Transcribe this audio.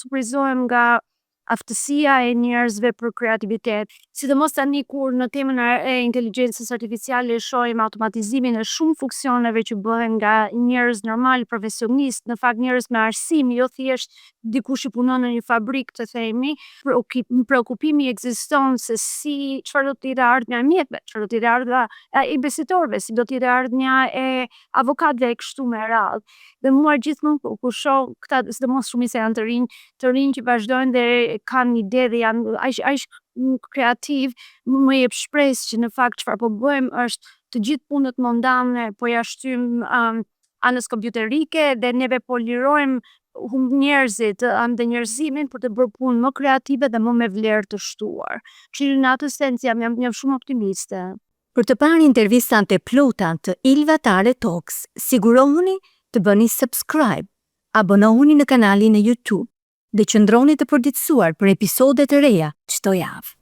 surprizohem nga aftësia e njerëzve për kreativitet, sidomos tani kur në temën e inteligjencës artificiale shohim automatizimin e shumë funksioneve që bëhen nga njerëz normal, profesionist, në fakt njerëz me arsim, jo thjesht dikush që punon në një fabrikë, të themi, preokupimi ekziston se çfarë do të jetë ardhmja e mjekëve, çfarë do të jetë ardhmja e investitorëve, si do të jetë ardhmja e avokatëve e kështu me radhë. Dhe mua gjithmonë kur shoh këta, sidomos shumica janë të rinj që vazhdojnë dhe kanë ide dhe janë aq kreativ, më jep shpresë që në fakt çfarë po bëjmë është të gjithë punët mondane po ja shtym anës kompjuterike dhe neve po lirojmë njerëzit dhe njerëzimin për të bërë punë më kreative dhe më me vlerë të shtuar. Kështu në atë sens jam shumë optimiste. Për të parë intervistat e plota të Ilva Tare Talks, sigurohuni të bëni subscribe, abonohuni në kanalin e YouTube dhe qëndroni të përditësuar për episodet të reja çdo javë.